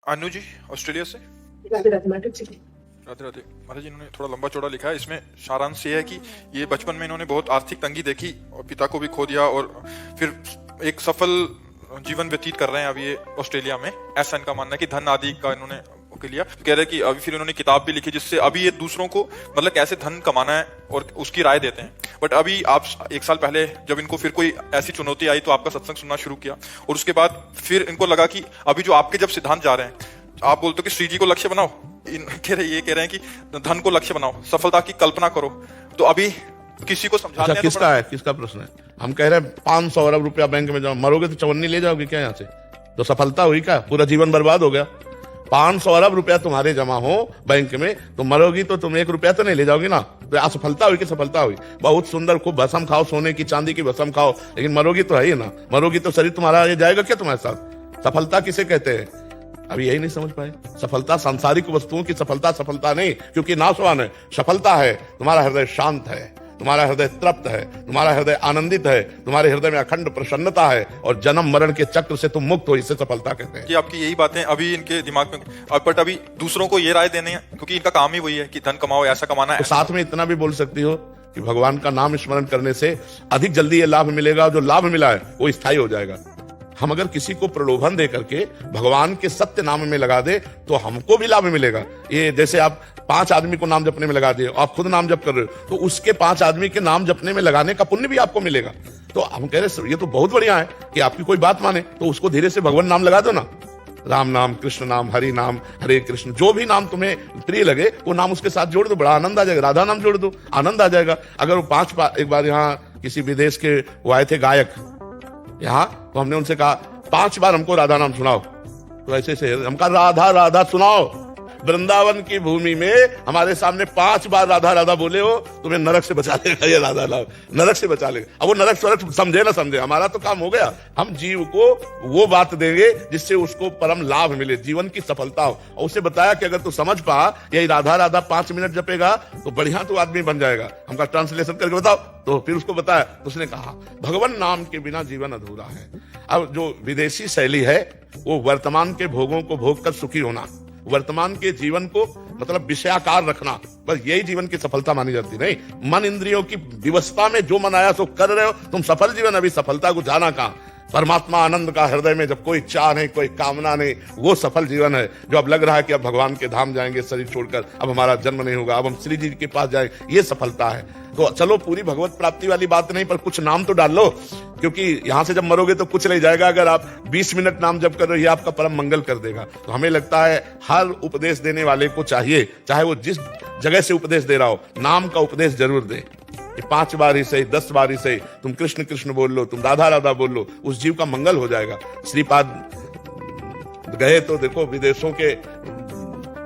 Anu ji Australia से। Radhe Radhe madam जी। राधे राधे। महाराज जी इन्होंने थोड़ा लंबा चौड़ा लिखा है, इसमें सारांश ये है कि ये बचपन में इन्होंने बहुत आर्थिक तंगी देखी और पिता को भी खो दिया और फिर एक सफल जीवन व्यतीत कर रहे हैं अभी ये ऑस्ट्रेलिया में। ऐसा इनका मानना है कि धन आदि का इन्होंने के लिया कह रहे हैं कि अभी फिर इन्होंने किताब भी लिखी जिससे अभी ये दूसरों को मतलब कैसे धन कमाना है और उसकी राय देते हैं। बट अभी आप 1 साल पहले जब इनको फिर कोई ऐसी चुनौती आई तो आपका सत्संग सुनना शुरू किया और उसके बाद फिर इनको लगा कि अभी जो आपके जब सिद्धांत जा रहे हैं, आप बोलते हो कि श्री जी को लक्ष्य बनाओ, ये कह रहे हैं कि धन को लक्ष्य बनाओ, सफलता की कल्पना करो। तो अभी किसी को समझाने अच्छा, किसका है, किसका प्रश्न है? हम कह रहे हैं 500 अरब रुपया बैंक में जाओ, मरोगे तो चवन्नी ले जाओगे क्या यहाँ से? तो सफलता हुई क्या? पूरा जीवन बर्बाद हो गया। 500 अरब रुपया तुम्हारे जमा हो बैंक में, तो मरोगी तो तुम 1 रुपया तो नहीं ले जाओगी ना। तो असफलता हुई कि सफलता हुई? बहुत सुंदर, खूब भस्म खाओ, सोने की चांदी की भस्म खाओ, लेकिन मरोगी तो है ही ना। मरोगी तो शरीर तुम्हारा ये जाएगा क्या तुम्हारे साथ? सफलता किसे कहते हैं? अभी यही नहीं समझ पाए। सफलता सांसारिक वस्तुओं की सफलता नहीं, क्योंकि नाशवान है। सफलता है तुम्हारा हृदय शांत है, तुम्हारा हृदय तृप्त है, तुम्हारा हृदय आनंदित है, तुम्हारे हृदय में अखंड प्रसन्नता है और जन्म मरण के चक्र से तुम मुक्त हो, इसे सफलता कहते हैं। कि आपकी यही बातें अभी इनके दिमाग में, बट अभी दूसरों को ये राय देने हैं क्योंकि इनका काम ही वही है कि धन कमाओ, ऐसा कमाना है। तो साथ में इतना भी बोल सकती हो कि भगवान का नाम स्मरण करने से अधिक जल्दी ये लाभ मिलेगा, जो लाभ मिला है वो स्थायी हो जाएगा। हम अगर किसी को प्रलोभन दे करके भगवान के सत्य नाम में लगा दे तो हमको भी लाभ मिलेगा। ये जैसे आप 5 आदमी को नाम जपने में लगा दिए, आप खुद नाम जप कर रहे हो, तो उसके 5 आदमी के नाम जपने में लगाने का पुण्य भी आपको मिलेगा। तो हम कह रहे ये तो बहुत बढ़िया है कि आपकी कोई बात माने, तो उसको धीरे से भगवान नाम लगा दो ना। राम नाम, कृष्ण नाम, हरि नाम, हरे कृष्ण, जो भी नाम तुम्हें प्रिय लगे वो नाम उसके साथ जोड़ दो, बड़ा आनंद आ जाएगा। राधा नाम जोड़ दो, आनंद आ जाएगा। अगर वो 5 बार, एक बार यहाँ किसी विदेश के वो आए थे गायक यहाँ, तो हमने उनसे कहा 5 बार हमको राधा नाम सुनाओ। तो ऐसे से हम कहा राधा राधा सुनाओ। वृंदावन की भूमि में हमारे सामने 5 बार राधा राधा बोले हो, तुम्हें नरक से बचा लेगा ये राधा नाम, नरक से बचा लेगा। अब वो नरक स्वरक समझे ना समझे, हमारा तो काम हो गया। हम जीव को वो बात देंगे जिससे उसको परम लाभ मिले, जीवन की सफलता हो। और उसे बताया कि अगर तू समझ पा यही राधा राधा 5 मिनट जपेगा तो बढ़िया तू आदमी बन जाएगा। हमका ट्रांसलेशन करके बताओ, तो फिर उसको बताया तो उसने कहा भगवान नाम के बिना जीवन अधूरा है। अब जो विदेशी शैली है वो वर्तमान के भोगों को भोग कर सुखी होना, वर्तमान के जीवन को मतलब विषयाकार रखना, बस यही जीवन की सफलता मानी जाती। नहीं, मन इंद्रियों की विवशता में जो मन आया सो कर रहे हो तुम, सफल जीवन। अभी सफलता को जाना कहां? परमात्मा आनंद का हृदय में जब कोई चाह नहीं, कोई कामना नहीं, वो सफल जीवन है। जो अब लग रहा है कि अब भगवान के धाम जाएंगे शरीर छोड़कर, अब हमारा जन्म नहीं होगा, अब हम श्री जी के पास जाएंगे, ये सफलता है। तो चलो पूरी भगवत प्राप्ति वाली बात नहीं, पर कुछ नाम तो डाल लो, क्योंकि यहां से जब मरोगे तो कुछ नहीं जाएगा। अगर आप 20 मिनट नाम जप कर रहे हो, ये आपका परम मंगल कर देगा। तो हमें लगता है हर उपदेश देने वाले को चाहिए, चाहे वो जिस जगह से उपदेश दे रहा हो, नाम का उपदेश जरूर दे। 5 बार ही सही, 10 बार ही सही, तुम कृष्ण कृष्ण बोल लो, तुम राधा राधा बोल लो, उस जीव का मंगल हो जाएगा। श्रीपाद गए तो देखो विदेशों के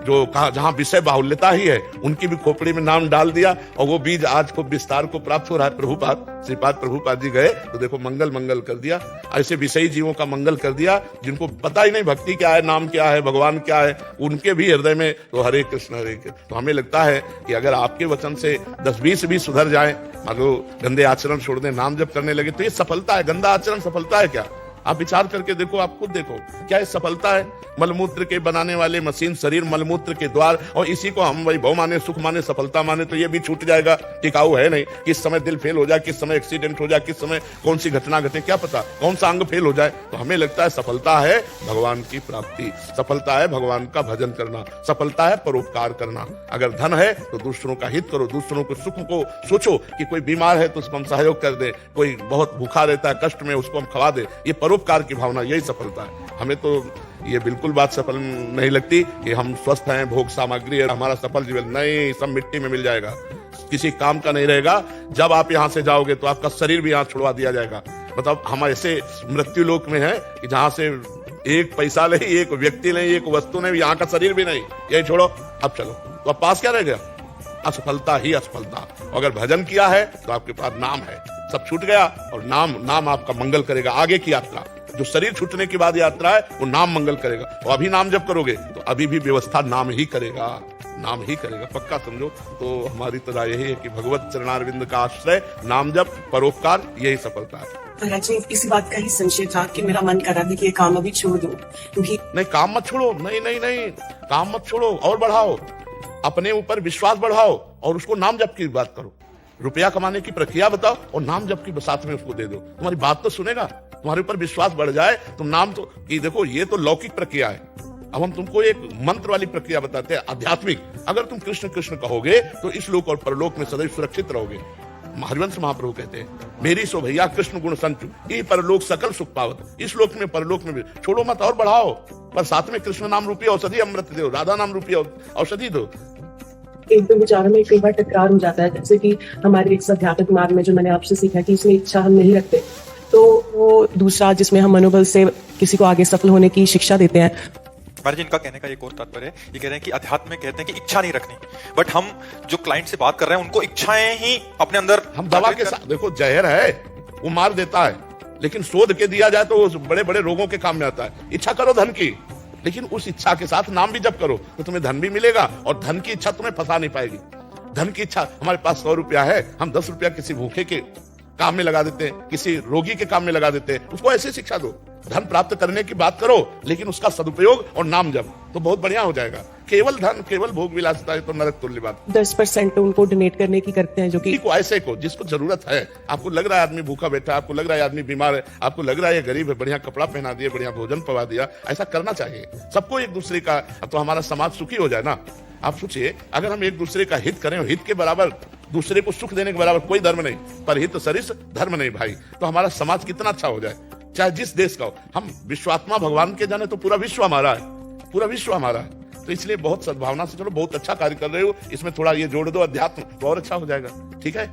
जो कहा जहां विषय बाहुल्यता ही है, उनकी भी खोपड़ी में नाम डाल दिया और वो बीज आज खूब विस्तार को प्राप्त हो रहा है। प्रभुपाद, श्रीपाद प्रभुपाद जी गए तो देखो मंगल मंगल कर दिया। ऐसे विषयी जीवों का मंगल कर दिया जिनको पता ही नहीं भक्ति क्या है, नाम क्या है, भगवान क्या है, उनके भी हृदय में तो हरे कृष्ण हरे कृष्ण। तो हमें लगता है कि अगर आपके वचन से 10-20 भी सुधर जाए, अगर गंदे आचरण छोड़ दें, नाम जप करने लगे, तो ये सफलता है। गंदा आचरण सफलता है क्या? आप विचार करके देखो, आप खुद देखो, क्या ये सफलता है? मलमूत्र के बनाने वाले मशीन, शरीर मलमूत्र के द्वार, और इसी को हम वैभव माने, सुख माने, सफलता माने, तो ये भी छूट जाएगा। टिकाऊ है नहीं। किस समय दिल फेल हो जाए, किस समय एक्सीडेंट हो जाए, किस समय कौन सी घटना घटे, क्या पता कौन सा अंग फेल हो जाए। तो हमें लगता है सफलता है भगवान की प्राप्ति, सफलता है भगवान का भजन करना, सफलता है परोपकार करना। अगर धन है तो दूसरों का हित करो, दूसरों को सुख को सोचो कि कोई बीमार है तो उसको हम सहयोग कर दे, कोई बहुत भूखा रहता है कष्ट में, उसको हम खवा दे। ये परोपकार की भावना, यही सफलता है। हमें तो ये बिल्कुल बात सफल नहीं लगती कि हम स्वस्थ हैं, भोग सामग्री है, हमारा सफल जीवन नहीं, सब मिट्टी में मिल जाएगा, किसी काम का नहीं रहेगा। जब आप यहाँ से जाओगे तो आपका शरीर भी यहाँ छुड़वा दिया जाएगा। मतलब हम ऐसे मृत्यु लोक में है कि जहां से 1 पैसा नहीं, 1 व्यक्ति नहीं, 1 वस्तु नहीं, यहाँ का शरीर भी नहीं। यही छोड़ो, अब चलो, तो अब पास क्या रह गया? असफलता ही असफलता। अगर भजन किया है तो आपके पास नाम है, सब छूट गया, और नाम आपका मंगल करेगा। आगे की यात्रा, जो शरीर छूटने के बाद यात्रा है, वो नाम मंगल करेगा। और अभी नाम जब करोगे तो अभी भी व्यवस्था नाम ही करेगा। नाम ही करेगा, पक्का समझो। तो हमारी तो राय यही है कि भगवत चरणारविंद का आश्रय, नाम जप, परोपकार, यही सफलता है। महाराज जी, इसी बात का ही संशय था कि मेरा मन कर रहा था कि ये काम अभी छोड़ दूं, क्योंकि नहीं, काम मत छोड़ो, नहीं नहीं नहीं, काम मत छोड़ो और बढ़ाओ, अपने ऊपर विश्वास बढ़ाओ और उसको नाम जप की बात करो। रुपया कमाने की प्रक्रिया बताओ और नाम जप की साथ में उसको दे दो, तुम्हारी बात तो सुनेगा, तुम्हारे ऊपर विश्वास बढ़ जाए। तुम नाम तो कि देखो, ये तो लौकिक प्रक्रिया है, अब हम तुमको एक मंत्र वाली प्रक्रिया बताते हैं, आध्यात्मिक। अगर तुम कृष्ण कृष्ण कहोगे तो इस लोक और परलोक में सदैव सुरक्षित रहोगे। हरिवंश महाप्रभु कहते हैं, मेरी सो भैया कृष्ण गुण संचु, ये परलोक सकल सुख पावत। इस लोक में परलोक में भी छोड़ो मत और बढ़ाओ, पर साथ में कृष्ण नाम रूपी औषधि अमृत दो, राधा नाम रूपी औषधि दो। एक दो विचारों में कई बार टकरार हो जाता है, जैसे कि हमारे इस अध्यात्मिक मार्ग में जो मैंने आपसे सीखा कि इसमें इच्छा हम नहीं रखते, तो वो दूसरा जिसमें हम मनोबल से किसी को आगे सफल होने की शिक्षा देते हैं। महाराज, इनका कहने का एक और तात्पर्य है, ये कह रहे हैं कि अध्यात्म में कहते हैं कि इच्छा नहीं रखनी, बट हम जो क्लाइंट से बात कर रहे हैं उनको इच्छाएं ही अपने अंदर, हम दवा के साथ, देखो जहर है वो मार देता है, लेकिन शोध के दिया जाए तो वो बड़े बड़े रोगों के काम में आता है। इच्छा करो धन की, लेकिन उस इच्छा के साथ नाम भी जप करो तो तुम्हें धन भी मिलेगा, और धन की इच्छा तुम्हें फंसा नहीं पाएगी। धन की इच्छा, हमारे पास 100 रुपया है, हम 10 रुपया किसी भूखे के काम में लगा देते हैं, किसी रोगी के काम में लगा देते हैं, उसको ऐसी शिक्षा दो। धन प्राप्त करने की बात करो, लेकिन उसका सदुपयोग और नाम जप तो बहुत बढ़िया हो जाएगा। केवल धन, केवल भोग विलासिता है तो नरक तुल्य बात। 10% उनको डोनेट करने की करते हैं, जो कि को ऐसे को जिसको जरूरत है, आपको लग रहा है आदमी भूखा बैठा है, आपको लग रहा है आदमी बीमार है, आपको लग रहा है ये गरीब है, बढ़िया कपड़ा पहना दिया, बढ़िया भोजन पवा दिया, ऐसा करना चाहिए सबको। एक दूसरे का, तो हमारा समाज सुखी हो जाए ना। आप सोचिए, अगर हम एक दूसरे का हित करें, हित के बराबर दूसरे को सुख देने के बराबर कोई धर्म नहीं, पर हित सरिस धर्म नहीं भाई, तो हमारा समाज कितना अच्छा हो जाए, चाहे जिस देश का हो। हम विश्वात्मा भगवान के जाने तो पूरा विश्व हमारा है, पूरा विश्व हमारा है। तो इसलिए बहुत सद्भावना से चलो, बहुत अच्छा कार्य कर रहे हो, इसमें थोड़ा ये जोड़ दो अध्यात्म तो और अच्छा हो जाएगा। ठीक है।